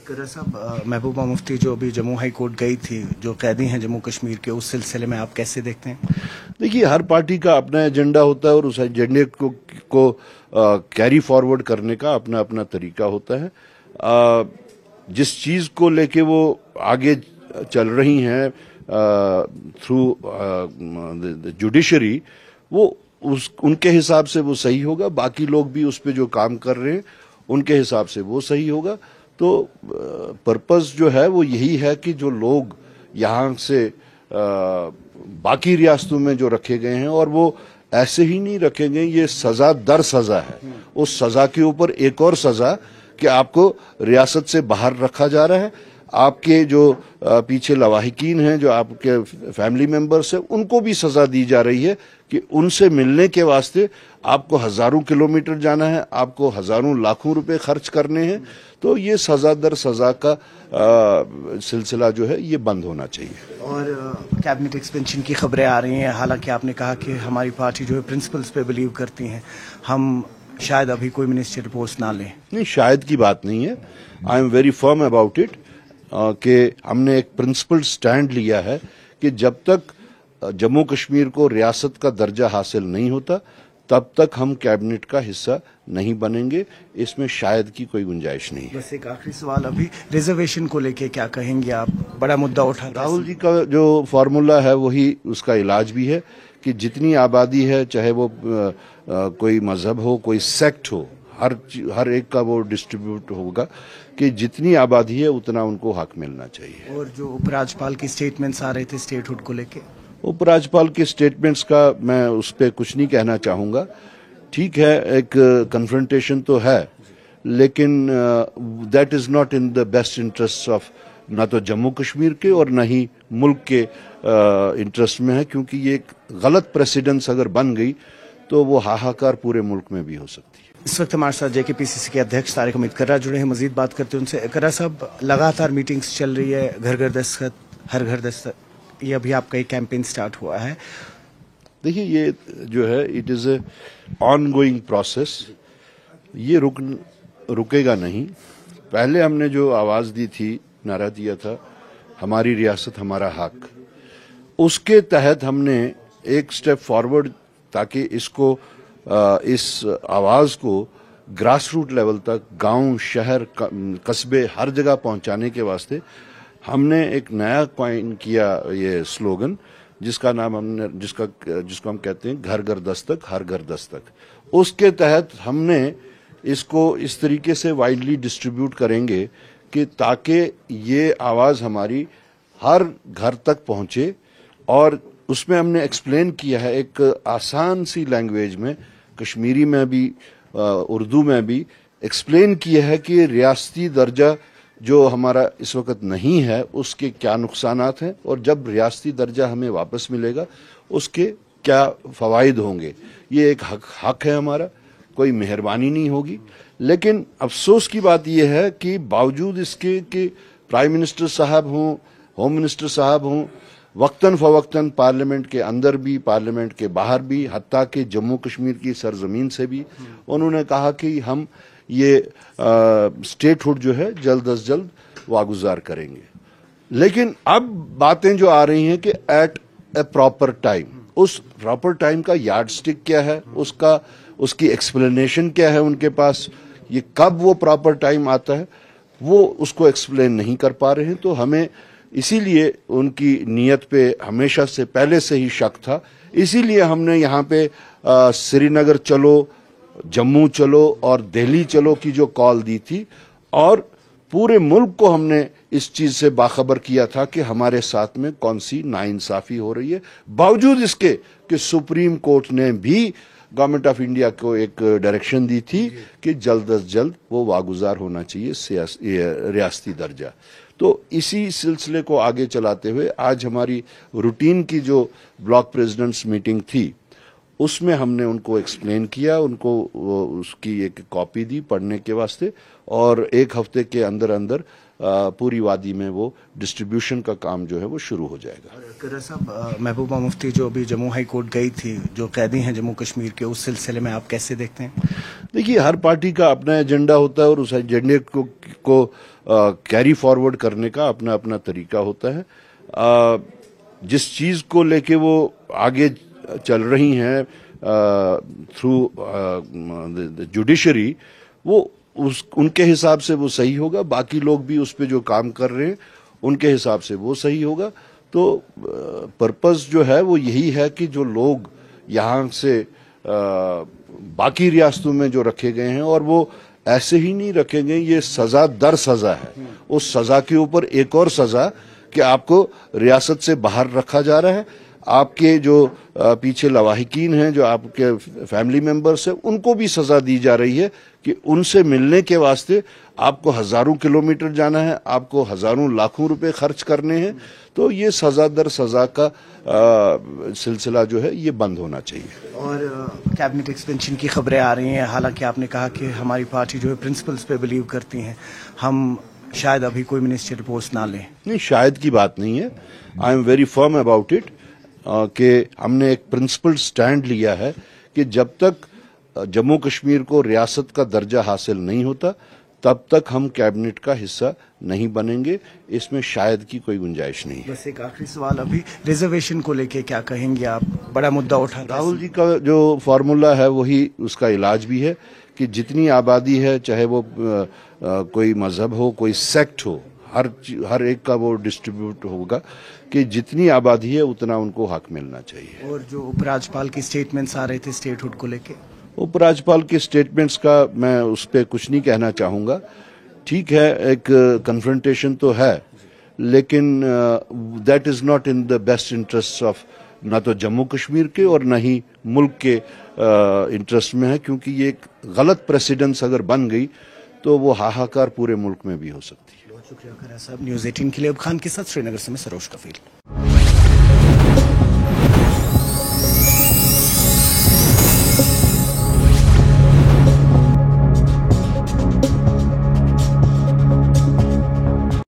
करर साहब, महबूबा मुफ्ती जो अभी जम्मू हाई कोर्ट गई थी, जो कैदी हैं जम्मू कश्मीर के, उस सिलसिले में आप कैसे देखते हैं? देखिए, हर पार्टी का अपना एजेंडा होता है और उस एजेंडे को कैरी फॉरवर्ड करने का अपना अपना तरीका होता है। जिस चीज को लेके वो आगे चल रही हैं थ्रू जुडिशरी, वो उनके हिसाब से वो सही होगा। बाकी लोग भी उस पे जो काम कर रहे हैं उनके हिसाब से वो सही होगा। तो पर्पस जो है वो यही है कि जो लोग यहाँ से बाकी रियासतों में जो रखे गए हैं, और वो ऐसे ही नहीं रखे गए, ये सजा दर सजा है। उस सजा के ऊपर एक और सजा कि आपको रियासत से बाहर रखा जा रहा है। आपके जो पीछे लवाहिकीन हैं, जो आपके फैमिली मेंबर्स हैं, उनको भी सजा दी जा रही है कि उनसे मिलने के वास्ते आपको हजारों किलोमीटर जाना है, आपको हजारों लाखों रुपए खर्च करने हैं। तो ये सजा दर सजा का सिलसिला जो है ये बंद होना चाहिए। और कैबिनेट एक्सपेंशन की खबरें आ रही हैं, हालांकि आपने कहा कि हमारी पार्टी जो है प्रिंसिपल्स पे बिलीव करती हैं, हम शायद अभी कोई मिनिस्ट्रियल पोस्ट ना लें। नहीं, शायद की बात नहीं है। I am very firm about it कि हमने एक प्रिंसिपल स्टैंड लिया है कि जब तक जम्मू कश्मीर को रियासत का दर्जा हासिल नहीं होता तब तक हम कैबिनेट का हिस्सा नहीं बनेंगे। इसमें शायद की कोई गुंजाइश नहीं है। बस एक आखिरी सवाल, अभी रिजर्वेशन को लेके क्या कहेंगे आप? बड़ा मुद्दा उठा राहुल जी का जो फार्मूला है वही उसका इलाज भी है कि जितनी आबादी है, चाहे वो कोई मजहब हो, कोई सेक्ट हो, हर एक का वो डिस्ट्रीब्यूट होगा कि जितनी आबादी है उतना उनको हक मिलना चाहिए। और जो उपराज्यपाल की स्टेटमेंट्स आ रहे थे स्टेटहुड को लेके, उपराज्यपाल के स्टेटमेंट्स का मैं उस पर कुछ नहीं कहना चाहूंगा। ठीक है, एक कन्फ्रंटेशन तो है, लेकिन that is not in the best interest of ना तो जम्मू कश्मीर के और न ही मुल्क के इंटरेस्ट में है, क्योंकि ये एक गलत प्रेसिडेंस अगर बन गई तो वो हाहाकार पूरे मुल्क में भी हो सकती है। इस वक्त हमारे साथ JKPCC के अध्यक्ष तारिक उम्मीद कर्रा जुड़े हैं। मजीद बात करते हैं उनसे। कर्रा साहब, लगातार मीटिंग्स चल रही है, घर घर दस्तखत, हर घर दस्तखत, ये अभी आपका एक कैंपेन स्टार्ट हुआ है। देखिए, ये जो है it is a on-going process, ये रुकेगा नहीं। पहले हमने जो आवाज दी थी, नारा दिया था, हमारी रियासत हमारा हक, उसके तहत हमने एक स्टेप फॉरवर्ड ताकि इसको इस आवाज को ग्रास रूट लेवल तक, गांव, शहर, कस्बे, हर जगह पहुंचाने के वास्ते हमने एक नया कॉइन किया, ये स्लोगन, जिसका नाम जिसको हम कहते हैं घर घर दस्तक, हर घर दस्तक। उसके तहत हमने इसको इस तरीके से वाइडली डिस्ट्रीब्यूट करेंगे कि ताकि ये आवाज हमारी हर घर तक पहुंचे। और उसमें हमने एक्सप्लेन किया है एक आसान सी लैंग्वेज में, कश्मीरी में भी, उर्दू में भी एक्सप्लेन किया है कि रियासती दर्जा जो हमारा इस वक्त नहीं है उसके क्या नुकसानात हैं, और जब रियासती दर्जा हमें वापस मिलेगा उसके क्या फवाइद होंगे। ये एक हक है हमारा, कोई मेहरबानी नहीं होगी। लेकिन अफसोस की बात यह है कि बावजूद इसके कि प्राइम मिनिस्टर साहब हों, होम मिनिस्टर साहब हों, वक्तन फवक्तन पार्लियामेंट के अंदर भी, पार्लियामेंट के बाहर भी, हत्ता कि जम्मू कश्मीर की सरजमीन से भी उन्होंने कहा कि हम ये स्टेटहुड जो है जल्द अज जल्द वागुजार करेंगे। लेकिन अब बातें जो आ रही हैं कि एट ए प्रॉपर टाइम, उस प्रॉपर टाइम का यार्ड स्टिक क्या है, उसकी एक्सप्लेनेशन क्या है उनके पास, ये कब वो प्रॉपर टाइम आता है, वो उसको एक्सप्लेन नहीं कर पा रहे हैं। तो हमें इसीलिए उनकी नीयत पे हमेशा से पहले से ही शक था। इसीलिए हमने यहाँ पे श्रीनगर चलो, जम्मू चलो और दिल्ली चलो की जो कॉल दी थी, और पूरे मुल्क को हमने इस चीज से बाखबर किया था कि हमारे साथ में कौन सी नाइंसाफी हो रही है, बावजूद इसके कि सुप्रीम कोर्ट ने भी गवर्नमेंट ऑफ इंडिया को एक डायरेक्शन दी थी कि जल्द अज जल्द वो वागुजार होना चाहिए रियासती दर्जा। तो इसी सिलसिले को आगे चलाते हुए आज हमारी रूटीन की जो ब्लॉक प्रेसिडेंट्स मीटिंग थी उसमें हमने उनको एक्सप्लेन किया, उनको उसकी एक कॉपी दी पढ़ने के वास्ते, और एक हफ्ते के अंदर अंदर पूरी वादी में वो डिस्ट्रीब्यूशन का काम जो है वो शुरू हो जाएगा। कर्रा साहब, महबूबा मुफ्ती जो अभी जम्मू हाई कोर्ट गई थी, जो कैदी हैं जम्मू कश्मीर के, उस सिलसिले में आप कैसे देखते हैं? देखिए, हर पार्टी का अपना एजेंडा होता है और उस एजेंडे को कैरी फॉरवर्ड करने का अपना अपना तरीका होता है। जिस चीज को लेके वो आगे चल रही हैं थ्रू जुडिशरी, वो उनके हिसाब से वो सही होगा, बाकी लोग भी उस पे जो काम कर रहे हैं उनके हिसाब से वो सही होगा। तो पर्पस जो है वो यही है कि जो लोग यहाँ से बाकी रियासतों में जो रखे गए हैं, और वो ऐसे ही नहीं रखे गए, ये सजा दर सजा है, उस सजा के ऊपर एक और सजा कि आपको रियासत से बाहर रखा जा रहा है, आपके जो पीछे लवाहिकीन हैं, जो आपके फैमिली मेंबर्स हैं, उनको भी सजा दी जा रही है कि उनसे मिलने के वास्ते आपको हजारों किलोमीटर जाना है, आपको हजारों लाखों रुपए खर्च करने हैं। तो ये सजा दर सजा का सिलसिला जो है ये बंद होना चाहिए। और कैबिनेट एक्सपेंशन की खबरें आ रही हैं, हालांकि आपने कहा कि हमारी पार्टी जो है प्रिंसिपल्स पे बिलीव करती हैं, हम शायद अभी कोई मिनिस्ट्रियल पोस्ट ना लें। नहीं, शायद की बात नहीं है, I am very firm about it कि हमने एक प्रिंसिपल स्टैंड लिया है कि जब तक जम्मू कश्मीर को रियासत का दर्जा हासिल नहीं होता तब तक हम कैबिनेट का हिस्सा नहीं बनेंगे। इसमें शायद की कोई गुंजाइश नहीं है। बस एक आखिरी सवाल, अभी रिजर्वेशन को लेके क्या कहेंगे आप? बड़ा मुद्दा उठा राहुल जी का जो फॉर्मूला है वही उसका इलाज भी है कि जितनी आबादी है, चाहे वो कोई मजहब हो, कोई सेक्ट हो, हर एक का वो डिस्ट्रीब्यूट होगा कि जितनी आबादी है उतना उनको हक मिलना चाहिए। और जो उपराज्यपाल की स्टेटमेंट्स आ रहे थे स्टेटहुड को लेके, उपराज्यपाल के स्टेटमेंट्स का मैं उस पर कुछ नहीं कहना चाहूँगा। ठीक है, एक कन्फ्रंटेशन तो है, लेकिन that is not in the best interest of ना तो जम्मू कश्मीर के और ना ही मुल्क के इंटरेस्ट में है, क्योंकि ये एक गलत प्रेसिडेंस अगर बन गई तो वो हाहाकार पूरे मुल्क में भी हो सकती है। बहुत शुक्रिया खरा साहब। न्यूज़ 18 के लिए अब खान के साथ श्रीनगर से मैं सरोज कफील।